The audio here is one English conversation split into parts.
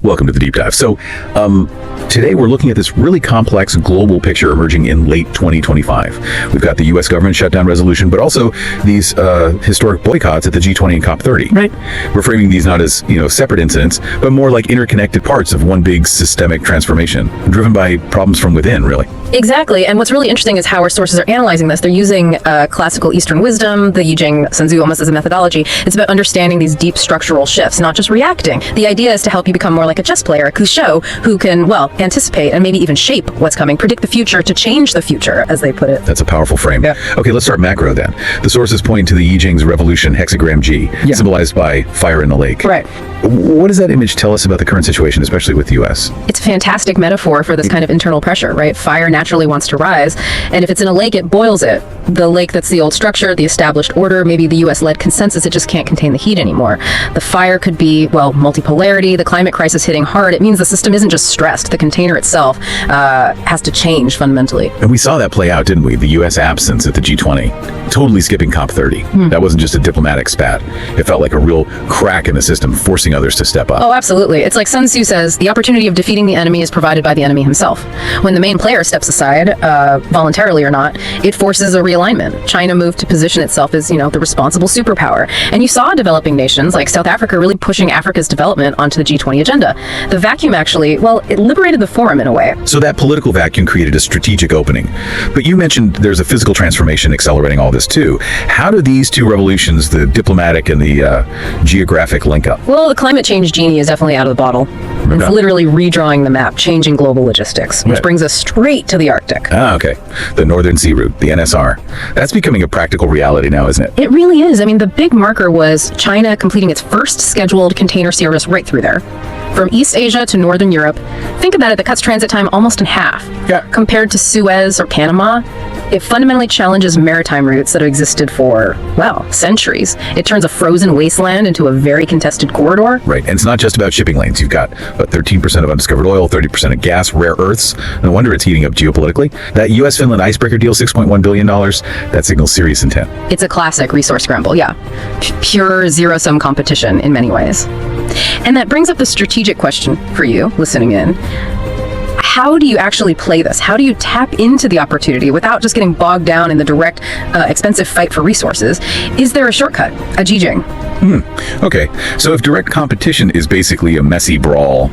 Welcome to the Deep Dive. So, today we're looking at this really complex global picture emerging in late 2025. We've got the U.S. government shutdown resolution, but also these historic boycotts at the G20 and COP30. Right. We're framing these not as, separate incidents, but more like interconnected parts of one big systemic transformation, driven by problems from within, really. Exactly. And what's really interesting is how our sources are analyzing this. They're using classical Eastern wisdom, the Yi-Jing, Sun Tzu almost as a methodology. It's about understanding these deep structural shifts, not just reacting. The idea is to help you become more like a chess player, a Couchot, who can, anticipate and maybe even shape what's coming, predict the future to change the future, as they put it. That's a powerful frame. Yeah. Okay, let's start macro then. The sources point to the Yi-Jing's revolution hexagram G, symbolized by fire in the lake. Right. What does that image tell us about the current situation, especially with the U.S.? It's a fantastic metaphor for this kind of internal pressure, right? Fire naturally wants to rise, and if it's in a lake, it boils it. The lake that's the old structure, the established order, maybe the U.S.-led consensus, it just can't contain the heat anymore. The fire could be, multipolarity, the climate crisis hitting hard. It means the system isn't just stressed. The container itself has to change fundamentally. And we saw that play out, didn't we? The U.S. absence at the G20, totally skipping COP30. That wasn't just a diplomatic spat. It felt like a real crack in the system, forcing others to step up. Oh, absolutely. It's like Sun Tzu says, the opportunity of defeating the enemy is provided by the enemy himself. When the main player steps aside, voluntarily or not, it forces a realignment. China moved to position itself as, the responsible superpower. And you saw developing nations like South Africa really pushing Africa's development onto the G20 agenda. The vacuum actually, it liberated the forum in a way. So that political vacuum created a strategic opening. But you mentioned there's a physical transformation accelerating all this too. How do these two revolutions, the diplomatic and the geographic, link up? Well, the climate change genie is definitely out of the bottle. It's literally redrawing the map, changing global logistics, which brings us straight to the Arctic. Ah, okay. The Northern Sea Route, the NSR. That's becoming a practical reality now, isn't it? It really is. I mean, the big marker was China completing its first scheduled container service right through there. From East Asia to Northern Europe. Think about it, that cuts transit time almost in half. Yeah. Compared to Suez or Panama, it fundamentally challenges maritime routes that have existed for, centuries. It turns a frozen wasteland into a very contested corridor. Right, and it's not just about shipping lanes. You've got 13% of undiscovered oil, 30% of gas, rare earths. No wonder it's heating up geopolitically. That U.S.-Finland icebreaker deal, $6.1 billion, that signals serious intent. It's a classic resource scramble, pure zero-sum competition in many ways. And that brings up the strategic question for you, listening in. How do you actually play this? How do you tap into the opportunity without just getting bogged down in the direct, expensive fight for resources? Is there a shortcut, a Yi-Jing? Okay, so if direct competition is basically a messy brawl,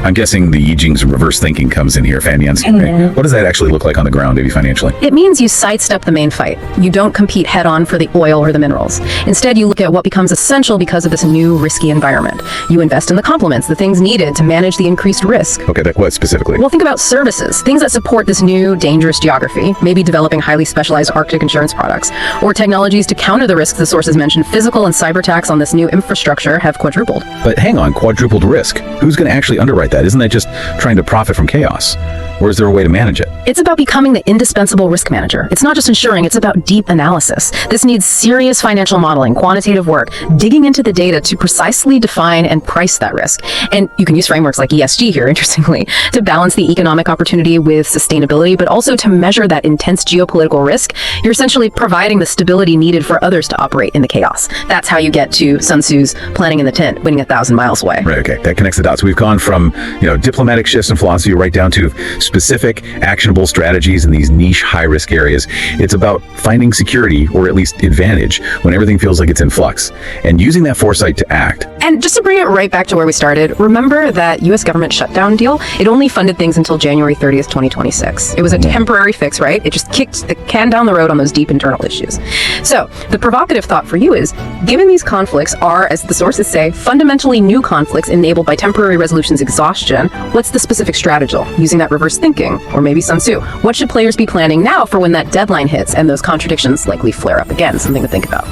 I'm guessing the Yi-Jing's reverse thinking comes in here, Fan Yancy. What does that actually look like on the ground, maybe financially? It means you sidestep the main fight. You don't compete head-on for the oil or the minerals. Instead, you look at what becomes essential because of this new risky environment. You invest in the complements, the things needed to manage the increased risk. Okay, that what specifically? Well, think about services, things that support this new dangerous geography, maybe developing highly specialized Arctic insurance products, or technologies to counter the risks the sources mentioned. Physical and cyber attacks on this new infrastructure have quadrupled. But hang on, quadrupled risk. Who's going to actually underwrite that? Isn't that just trying to profit from chaos? Or is there a way to manage it? It's about becoming the indispensable risk manager. It's not just insuring, it's about deep analysis. This needs serious financial modeling, quantitative work, digging into the data to precisely define and price that risk. And you can use frameworks like ESG here, interestingly, to balance the economic opportunity with sustainability, but also to measure that intense geopolitical risk. You're essentially providing the stability needed for others to operate in the chaos. That's how you get to Sun Tzu's planning in the tent, winning 1,000 miles away. Right, okay, that connects the dots. We've gone from, diplomatic shifts in philosophy right down to specific, actionable strategies in these niche, high-risk areas. It's about finding security, or at least advantage, when everything feels like it's in flux, and using that foresight to act. And just to bring it right back to where we started, remember that U.S. government shutdown deal? It only funded things until January 30th, 2026. It was a temporary fix, right? It just kicked the can down the road on those deep internal issues. So, the provocative thought for you is, given these conflicts are, as the sources say, fundamentally new conflicts enabled by temporary resolution's exhaustion, what's the specific strategy? Using that reverse thinking, or maybe Sun Tzu. What should players be planning now for when that deadline hits and those contradictions likely flare up again? Something to think about.